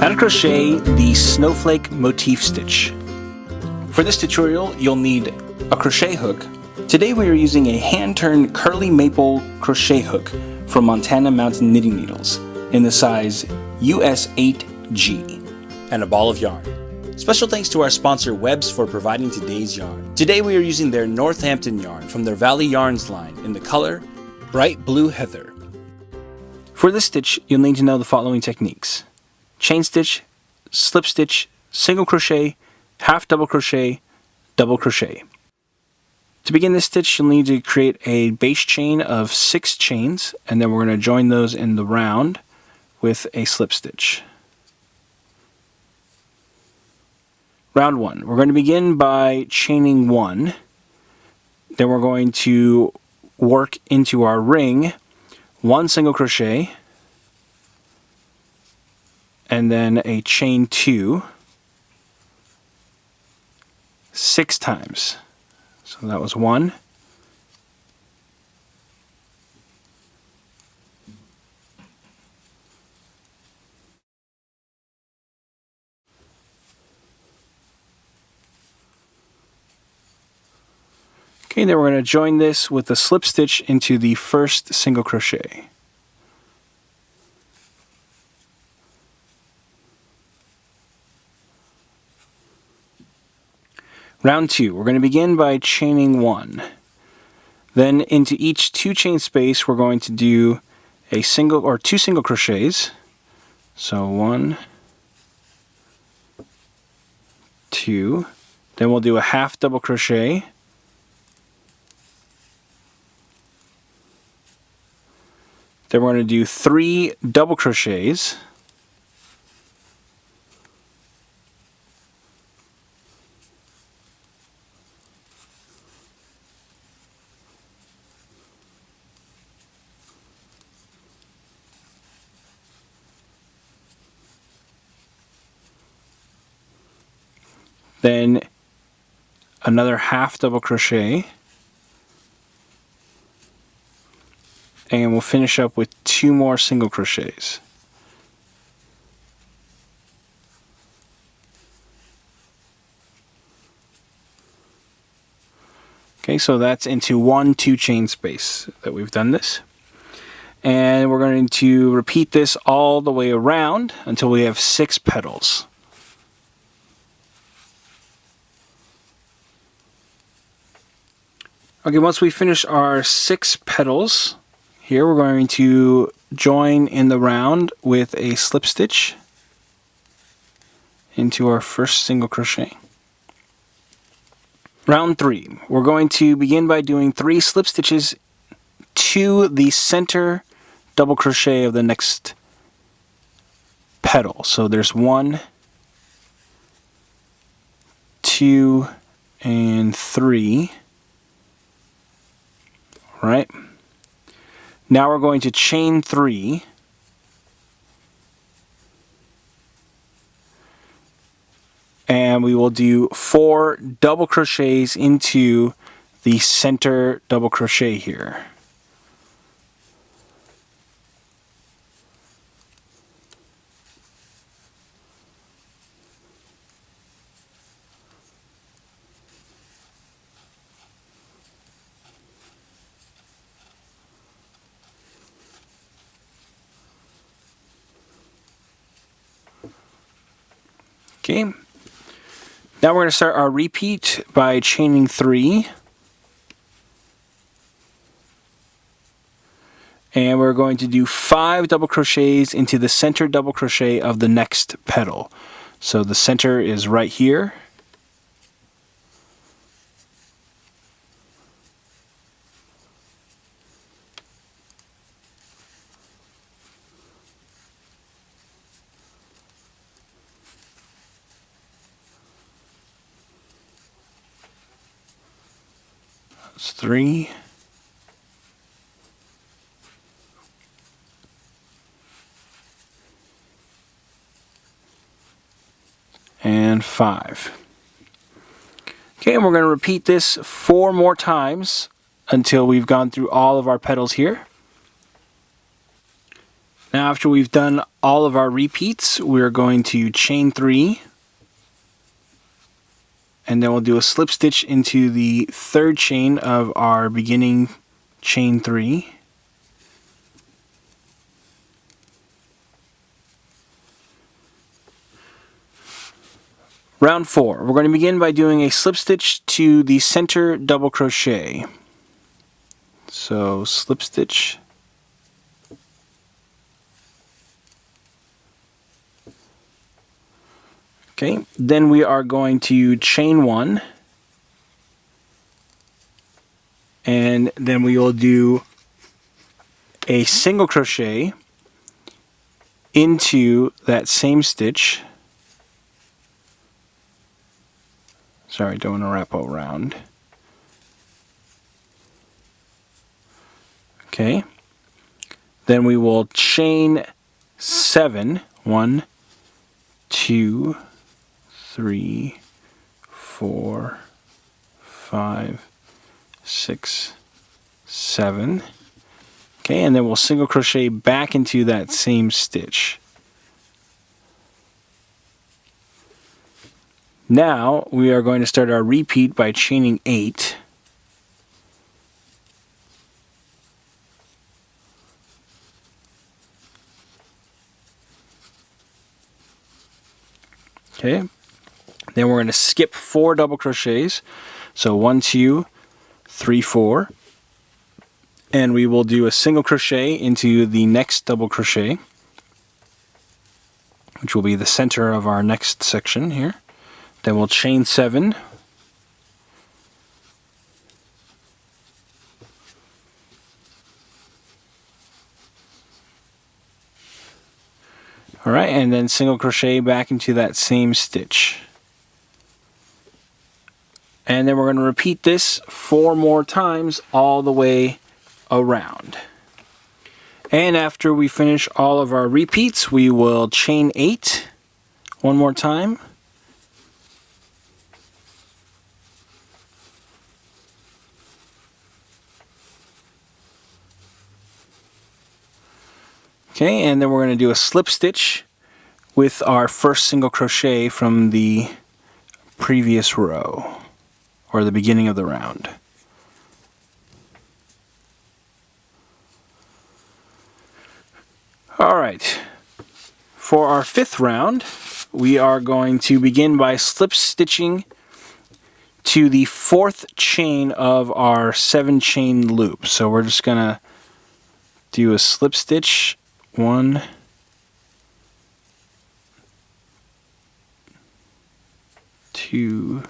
How to crochet the Snowflake Motif stitch. For this tutorial, you'll need a crochet hook. Today we are using a hand-turned curly maple crochet hook from Montana Mountain Knitting Needles in the size US 8G, and a ball of yarn. Special thanks to our sponsor Webs for providing today's yarn. Today we are using their Northampton yarn from their Valley Yarns line in the color Bright Blue Heather. For this stitch, you'll need to know the following techniques: chain stitch, slip stitch, single crochet, half double crochet, double crochet. To begin this stitch, you'll need to create a base chain of 6 chains, and then we're going to join those in the round with a slip stitch. Round 1. We're going to begin by chaining 1. Then we're going to work into our ring 1 single crochet, and then a chain 2 6 times. So that was 1. Okay, then we're going to join this with a slip stitch into the first single crochet. Round 2, we're going to begin by chaining 1. Then into each 2 chain space, we're going to do a single or 2 single crochets. So 1, 2. Then we'll do a half double crochet. Then we're going to do 3 double crochets. Then another half double crochet, and we'll finish up with 2 more single crochets. Okay, so that's into 1 2 chain space that we've done this. And we're going to repeat this all the way around until we have 6 petals. Okay, once we finish our 6 petals, here we're going to join in the round with a slip stitch into our first single crochet. Round 3, we're going to begin by doing 3 slip stitches to the center double crochet of the next petal. So there's 1, 2, and 3. Right? Now we're going to chain 3, and we will do 4 double crochets into the center double crochet here. Okay, now we're going to start our repeat by chaining 3, and we're going to do 5 double crochets into the center double crochet of the next petal. So the center is right here. That's 3. And 5. Okay, and we're going to repeat this 4 more times until we've gone through all of our petals here. Now after we've done all of our repeats, we're going to chain 3, and then we'll do a slip stitch into the third chain of our beginning chain 3. Round 4, we're going to begin by doing a slip stitch to the center double crochet. So slip stitch, okay, then we are going to chain 1, and then we will do a single crochet into that same stitch. Sorry, don't want to wrap around. Okay, then we will chain 7. 1, 2, 3, 4, 5, 6, 7. Okay, and then we'll single crochet back into that same stitch. Now we are going to start our repeat by chaining 8. Okay, then we're going to skip 4 double crochets. So 1, 2, 3, 4. And we will do a single crochet into the next double crochet, which will be the center of our next section here. Then we'll chain 7. Alright, and then single crochet back into that same stitch. And then we're going to repeat this 4 more times all the way around. And after we finish all of our repeats, we will chain 8 one more time. Okay, and then we're going to do a slip stitch with our first single crochet from the previous row, or the beginning of the round. Alright, for our 5th round, we are going to begin by slip stitching to the 4th chain of our 7 chain loop. So we're just going to do a slip stitch. 1, 2,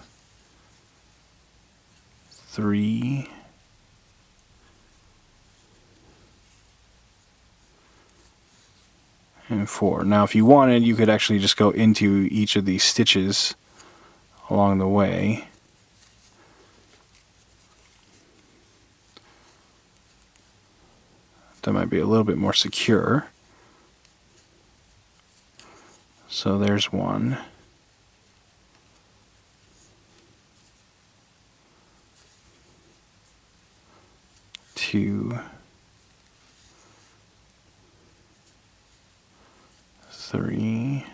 3, and 4. Now if you wanted, you could actually just go into each of these stitches along the way. That might be a little bit more secure. So there's 1. 2, 3,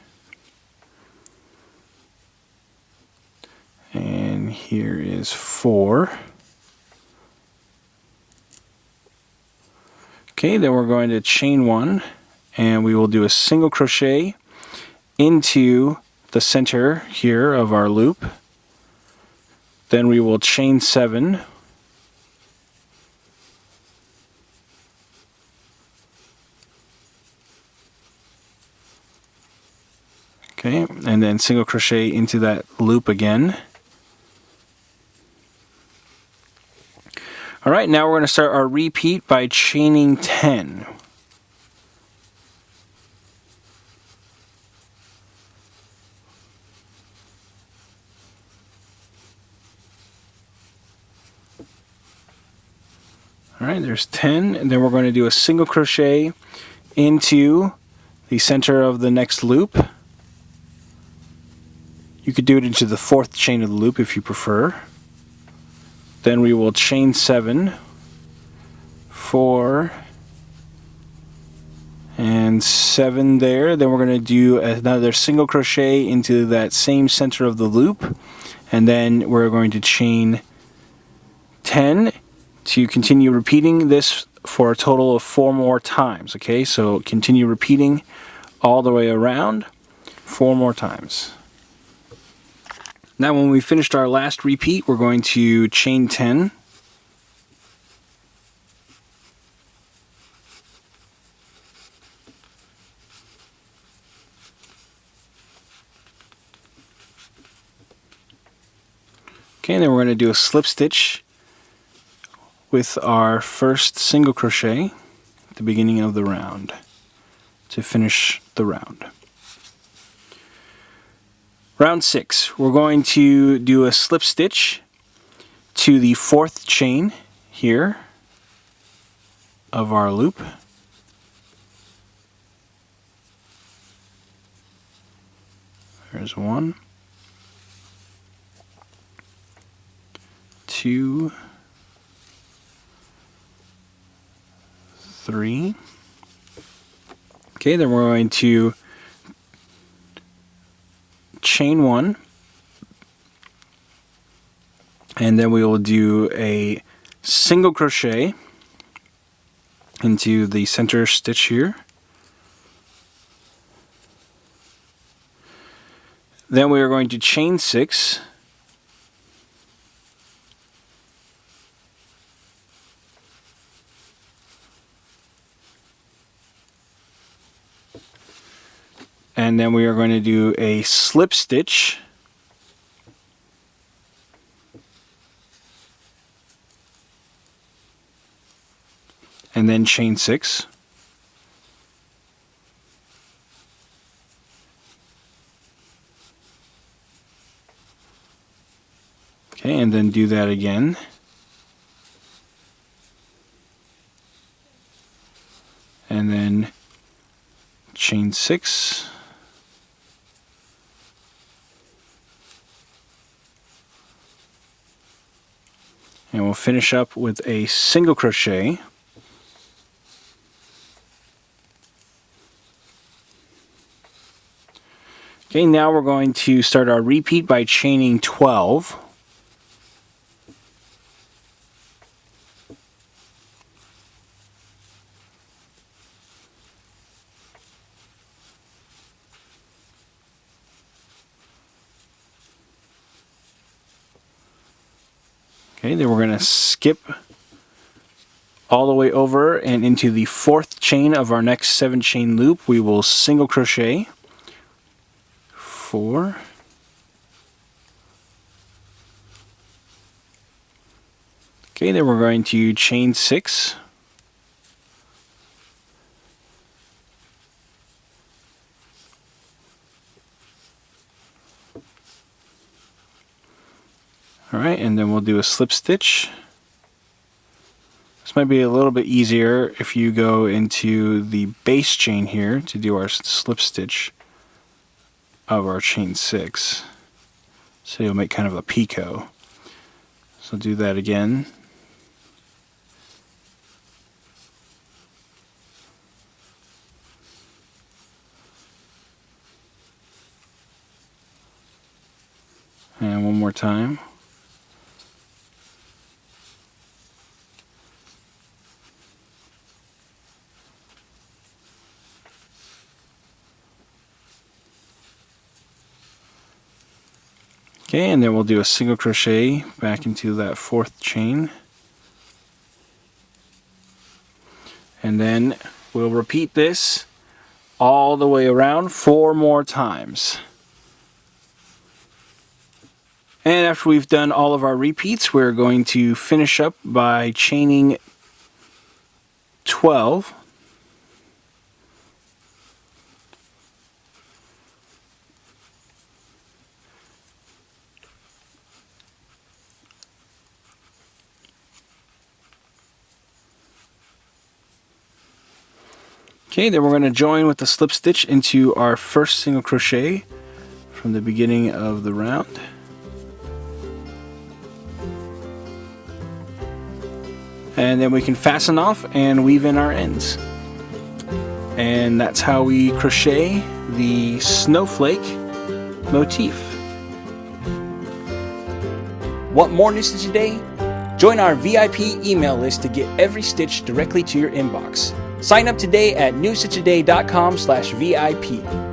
and here is 4. Okay, then we're going to chain 1, and we will do a single crochet into the center here of our loop. Then we will chain 7. Okay, and then single crochet into that loop again. Alright, now we're going to start our repeat by chaining 10. Alright, there's 10, and then we're going to do a single crochet into the center of the next loop. You could do it into the 4th chain of the loop if you prefer. Then we will chain 7, 4, and 7 there. Then we're going to do another single crochet into that same center of the loop, and then we're going to chain 10 to continue repeating this for a total of 4 more times. Okay, so continue repeating all the way around 4 more times. Now when we finished our last repeat, we're going to chain 10. Okay, and then we're going to do a slip stitch with our first single crochet at the beginning of the round to finish the round. Round 6, we're going to do a slip stitch to the 4th chain here of our loop. There's 1, 2, 3. Okay, then we're going to chain 1, and then we will do a single crochet into the center stitch here. Then we are going to chain 6, and then we are going to do a slip stitch and then chain 6. Okay, and then do that again. And then chain 6. And we'll finish up with a single crochet. Okay, now we're going to start our repeat by chaining 12. Okay, then we're going to skip all the way over and into the 4th chain of our next 7-chain loop. We will single crochet 4, okay, then we're going to chain 6, alright, and then we'll do a slip stitch. This might be a little bit easier if you go into the base chain here to do our slip stitch of our chain 6. So you'll make kind of a picot. So do that again. And one more time. Okay, and then we'll do a single crochet back into that 4th chain. And then we'll repeat this all the way around 4 more times. And after we've done all of our repeats, we're going to finish up by chaining 12. Okay, then we're going to join with the slip stitch into our first single crochet from the beginning of the round. And then we can fasten off and weave in our ends. And that's how we crochet the snowflake motif. Want more New Stitch a Day? Join our VIP email list to get every stitch directly to your inbox. Sign up today at newstitchaday.com/VIP.